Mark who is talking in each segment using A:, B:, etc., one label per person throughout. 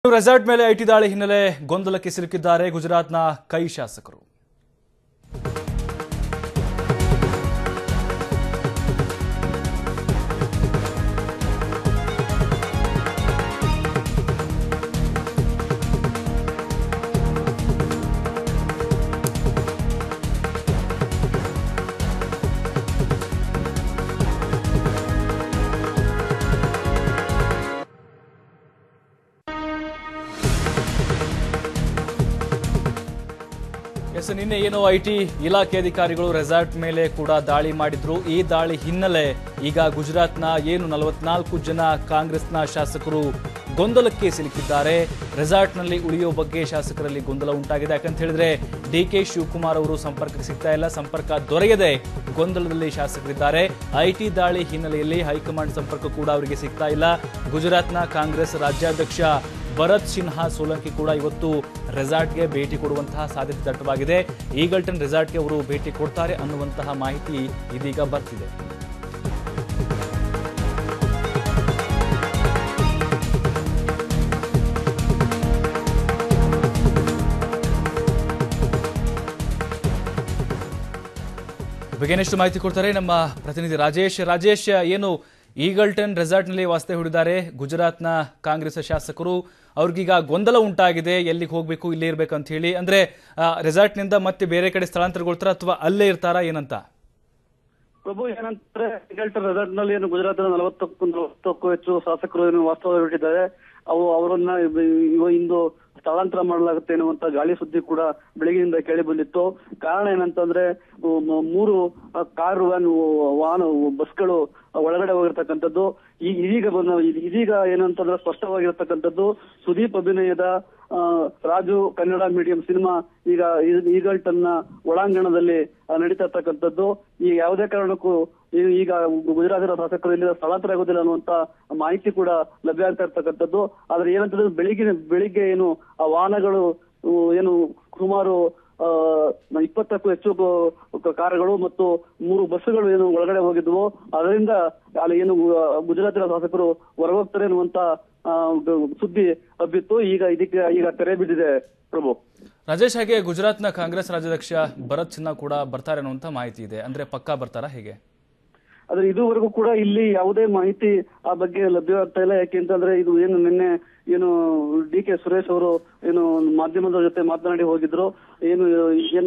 A: Resort ಮೇಲೆ IT ದಾಳಿ ಹಿನ್ನೆಲೆ ಗೊಂದಲಕ್ಕೆ ಸಿಲುಕಿದ್ದಾರೆ ಗುಜರಾತ್ನ ಕೈ ಶಾಸಕರು. ನಿನ್ನೆ ಏನು ಐಟಿ ಇಲಾಖೆ ಅಧಿಕಾರಿಗಳು ರೆಸಾರ್ಟ್ ಮೇಲೆ ಕೂಡ ದಾಳಿ ಮಾಡಿದ್ರು. ಈ ದಾಳಿ ಹಿನ್ನೆಲೆ ಈಗ ಗುಜರಾತ್ನ ಏನು 44 ಜನ ಕಾಂಗ್ರೆಸ್ನ ಶಾಸಕರು ಗೊಂದಲಕ್ಕೆ ಸಿಲುಕಿದ್ದಾರೆ. ರೆಸಾರ್ಟ್ನಲ್ಲಿ ಉಳಿಯೋ ಬಗ್ಗೆ ಶಾಸಕರಲ್ಲಿ ಗೊಂದಲ ಉಂಟಾಗಿದೆ. ಯಾಕಂತ ಹೇಳಿದ್ರೆ ಡಿಕೆ ಶಿವಕುಮಾರ್ ಅವರು ಸಂಪರ್ಕಕ್ಕೆ ಸಿಗ್ತಾ ಇಲ್ಲ, ಸಂಪರ್ಕ ದೊರೆಯದೆ ಗೊಂದಲದಲ್ಲಿ ಶಾಸಕರಿದ್ದಾರೆ. ಐಟಿ ದಾಳಿ ಹಿನ್ನೆಲೆಯಲ್ಲಿ ಹೈಕಮಾಂಡ್ ಸಂಪರ್ಕ ಕೂಡ ಅವರಿಗೆ ಸಿಗ್ತಾ ಇಲ್ಲ. ಗುಜರಾತ್ನ ಕಾಂಗ್ರೆಸ್ ರಾಜ್ಯಾಧ್ಯಕ್ಷ ಭರತ್ ಸಿನ್ಹಾ ಸೋಲಂಕಿ ಕೂಡ ಇವತ್ತು ರೆಸಾರ್ಟ್ಗೆ ಭೇಟಿ ಕೊಡುವಂತಹ ಸಾಧ್ಯತೆ ದಟ್ಟವಾಗಿದೆ. ಈಗಲ್ಟನ್ ರೆಸಾರ್ಟ್ಗೆ ಅವರು ಭೇಟಿ ಕೊಡ್ತಾರೆ ಅನ್ನುವಂತಹ ಮಾಹಿತಿ ಇದೀಗ ಬರ್ತಿದೆ. ಬಗ್ಗೆನಷ್ಟು ಮಾಹಿತಿ ಕೊಡ್ತಾರೆ ನಮ್ಮ ಪ್ರತಿನಿಧಿ ರಾಜೇಶ್. ಏನು ಈಗಲ್ಟನ್ ರೆಸಾರ್ಟ್ನಲ್ಲಿ ವಾಸ್ತವ್ಯ ಹೂಡಿದ್ದಾರೆ ಗುಜರಾತ್ನ ಕಾಂಗ್ರೆಸ್ ಶಾಸಕರು. ಅವ್ರಿಗೀಗ ಗೊಂದಲ ಉಂಟಾಗಿದೆ, ಎಲ್ಲಿಗೆ ಹೋಗಬೇಕು, ಇಲ್ಲೇ ಇರಬೇಕು ಅಂತ ಹೇಳಿ. ಅಂದ್ರೆ ರೆಸಾರ್ಟ್ನಿಂದ ಮತ್ತೆ ಬೇರೆ ಕಡೆ ಸ್ಥಳಾಂತರಗೊಳ್ತಾರ ಅಥವಾ ಅಲ್ಲೇ ಇರ್ತಾರಾ ಏನಂತ?
B: ಪ್ರಭು, ಏನಂತಾರೆ ಈಗಲ್ಟನ್ ರೆಸಾರ್ಟ್ ನಲ್ಲಿ ಏನು ಗುಜರಾತ್ನ 40ಕ್ಕೂ ಹೆಚ್ಚು ಶಾಸಕರು ಏನು ವಾಸ್ತವ್ಯ ಹೂಡಿದ್ದಾರೆ. ಅವರನ್ನ ಇಂದು ಸ್ಥಳಾಂತರ ಮಾಡಲಾಗುತ್ತೆ ಎನ್ನುವಂತ ಗಾಳಿ ಸುದ್ದಿ ಕೂಡ ಬೆಳಗ್ಗೆಯಿಂದ ಕೇಳಿ ಬಂದಿತ್ತು. ಕಾರಣ ಏನಂತಂದ್ರೆ 3 ಕಾರು ವಾಹನ ಬಸ್ಗಳು ಒಳಗಡೆ ಹೋಗಿರ್ತಕ್ಕಂಥದ್ದು. ಇದೀಗ ಏನಂತಂದ್ರೆ ಸ್ಪಷ್ಟವಾಗಿರ್ತಕ್ಕಂಥದ್ದು ಸುದೀಪ್ ಅಭಿನಯದ ರಾಜು ಕನ್ನಡ ಮೀಡಿಯಂ ಸಿನಿಮಾ ಈಗ ಈಗಲ್ಟನ್ನ ಒಳಾಂಗಣದಲ್ಲಿ ನಡೀತಾ ಇರ್ತಕ್ಕಂಥದ್ದು. ಈ ಯಾವುದೇ ಕಾರಣಕ್ಕೂ ಈಗ ಗುಜರಾತಿನ ಶಾಸಕರು ಇಲ್ಲಿ ಸ್ಥಳಾಂತರ ಆಗೋದಿಲ್ಲ ಅನ್ನುವಂತ ಮಾಹಿತಿ ಕೂಡ ಲಭ್ಯ ಆಗ್ತಾ ಇರ್ತಕ್ಕಂಥದ್ದು. ಆದ್ರೆ ಏನಂತಂದ್ರೆ ಬೆಳಿಗ್ಗೆ ಏನು ಆ ವಾಹನಗಳು ಏನು ಸುಮಾರು 20ಕ್ಕೂ ಹೆಚ್ಚು ಕಾರುಗಳು ಮತ್ತು 3 ಬಸ್ಸುಗಳು ಏನು ಒಳಗಡೆ ಹೋಗಿದ್ವು. ಅದರಿಂದ ಅಲ್ಲಿ ಏನು ಗುಜರಾತಿನ ಶಾಸಕರು ಹೊರಗೋಗ್ತಾರೆ ಅನ್ನುವಂತ ಸುದ್ದಿ ಹಬ್ಬಿತ್ತು. ಈಗ ತೆರೆ ಬಿದ್ದಿದೆ ಪ್ರಭು.
A: ರಾಜೇಶ್, ಹಾಗೆ ಗುಜರಾತ್ನ ಕಾಂಗ್ರೆಸ್ ರಾಜ್ಯಾಧ್ಯಕ್ಷ ಭರತ್ ಸಿನ್ಹಾ ಕೂಡ ಬರ್ತಾರೆ ಅನ್ನುವಂತ ಮಾಹಿತಿ ಇದೆ. ಅಂದ್ರೆ ಪಕ್ಕಾ ಬರ್ತಾರಾ ಹೇಗೆ?
B: ಆದ್ರೆ ಇದುವರೆಗೂ ಕೂಡ ಇಲ್ಲಿ ಯಾವುದೇ ಮಾಹಿತಿ ಆ ಬಗ್ಗೆ ಲಭ್ಯವಾಗ್ತಾ ಇಲ್ಲ. ಯಾಕೆಂತಂದ್ರೆ ಇದು ಏನು ನಿನ್ನೆ ಏನು ಡಿ.ಕೆ. ಸುರೇಶ್ ಅವರು ಏನು ಮಾಧ್ಯಮದ ಜೊತೆ ಮಾತನಾಡಿ ಹೋಗಿದ್ರು. ಏನು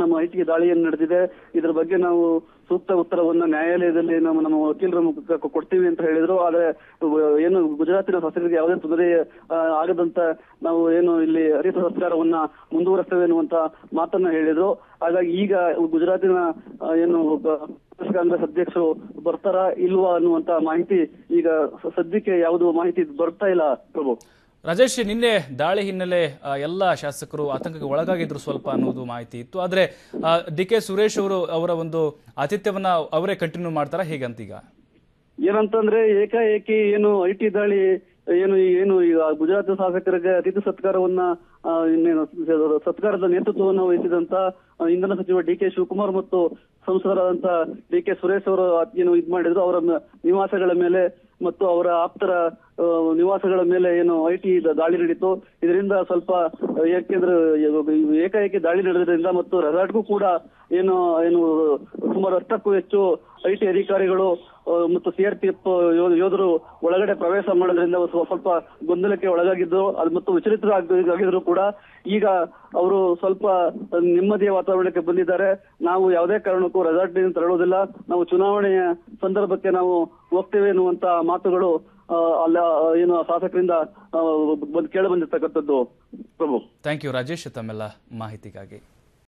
B: ನಮ್ಮ ಐಟಿಗೆ ದಾಳಿ ಏನು ನಡೆದಿದೆ ಇದ್ರ ಬಗ್ಗೆ ನಾವು ಸೂಕ್ತ ಉತ್ತರವನ್ನ ನ್ಯಾಯಾಲಯದಲ್ಲಿ ನಮ್ಮ ವಕೀಲರ ಮೂಲಕ ಕೊಡ್ತೀವಿ ಅಂತ ಹೇಳಿದ್ರು. ಆದ್ರೆ ಏನು ಗುಜರಾತಿನ ಶಾಸಕರಿಗೆ ಯಾವುದೇ ತೊಂದರೆ ಆಗದಂತ ನಾವು ಏನು ಇಲ್ಲಿ ಹರಿತ ಸರ್ಕಾರವನ್ನ ಮುಂದುವರಿಸ್ತೇವೆ ಎನ್ನುವಂತ ಮಾತನ್ನ ಹೇಳಿದ್ರು. ಹಾಗಾಗಿ ಈಗ ಗುಜರಾತಿನ ಏನು ಕಾಂಗ್ರೆಸ್ ಅಧ್ಯಕ್ಷರು ಬರ್ತಾರಾ ಇಲ್ವಾ ಅನ್ನುವಂತ ಮಾಹಿತಿ ಈಗ ಸದ್ಯಕ್ಕೆ ಯಾವುದು ಮಾಹಿತಿ ಬರ್ತಾ ಇಲ್ಲ ಪ್ರಭು.
A: ರಾಜೇಶ್, ನಿನ್ನೆ ದಾಳಿ ಹಿನ್ನೆಲೆ ಎಲ್ಲ ಶಾಸಕರು ಆತಂಕಕ್ಕೆ ಒಳಗಾಗಿದ್ರು ಸ್ವಲ್ಪ ಅನ್ನೋದು ಮಾಹಿತಿ ಇತ್ತು. ಆದ್ರೆ ಡಿ.ಕೆ. ಸುರೇಶ್ ಅವರ ಒಂದು ಆತಿಥ್ಯವನ್ನ ಅವರೇ ಕಂಟಿನ್ಯೂ ಮಾಡ್ತಾರಾ ಹೇಗಂತ? ಈಗ
B: ಏನಂತಂದ್ರೆ ಏಕಾಏಕಿ ಏನು ಐಟಿ ದಾಳಿ ಏನು ಈಗ ಗುಜರಾತ್ ಶಾಸಕರಿಗೆ ಅತಿಥಿ ಸತ್ಕಾರವನ್ನ ಸತ್ಕಾರದ ನೇತೃತ್ವವನ್ನು ವಹಿಸಿದಂತ ಇಂಧನ ಸಚಿವ ಡಿ.ಕೆ. ಶಿವಕುಮಾರ್ ಮತ್ತು ಸಂಸದರಾದಂತ ಡಿ.ಕೆ. ಸುರೇಶ್ ಅವರು ಏನು ಮಾಡಿದ್ರು. ಅವರ ನಿವಾಸಗಳ ಮೇಲೆ ಮತ್ತು ಅವರ ಆಪ್ತರ ನಿವಾಸಗಳ ಮೇಲೆ ಏನು ಐಟಿ ದಾಳಿ ನಡೀತು. ಇದರಿಂದ ಸ್ವಲ್ಪ ಯಾಕೆಂದ್ರೆ ಏಕಾಏಕಿ ದಾಳಿ ನಡೆದ್ರಿಂದ ಮತ್ತು ರೆಸಾರ್ಟ್ಗೂ ಕೂಡ ಏನು ಸುಮಾರು 10ಕ್ಕೂ ಹೆಚ್ಚು ಐಟಿ ಅಧಿಕಾರಿಗಳು ಮತ್ತು ಸಿಆರ್ಪಿಎಫ್ ಯೋಧರು ಒಳಗಡೆ ಪ್ರವೇಶ ಮಾಡೋದ್ರಿಂದ ಸ್ವಲ್ಪ ಗೊಂದಲಕ್ಕೆ ಒಳಗಾಗಿದ್ರು. ಅದು ಮತ್ತು ವಿಚಲಿತರಾಗಿದ್ರು ಕೂಡ ಈಗ ಅವರು ಸ್ವಲ್ಪ ನೆಮ್ಮದಿಯ ವಾತಾವರಣಕ್ಕೆ ಬಂದಿದ್ದಾರೆ. ನಾವು ಯಾವುದೇ ಕಾರಣಕ್ಕೂ ರೆಸಾರ್ಟ್ ನಿಂದ ತೆರಳುವುದಿಲ್ಲ, ನಾವು ಚುನಾವಣೆಯ ಸಂದರ್ಭಕ್ಕೆ ನಾವು ಹೋಗ್ತೇವೆ ಎನ್ನುವಂತ ಮಾತುಗಳು ಅಲ್ಲ ಏನು ಶಾಸಕರಿಂದ ಕೇಳಿ ಬಂದಿರ್ತಕ್ಕಂಥದ್ದು ಪ್ರಭು.
A: ಥ್ಯಾಂಕ್ ಯು ರಾಜೇಶ್ ತಮ್ಮೆಲ್ಲ ಮಾಹಿತಿಗಾಗಿ.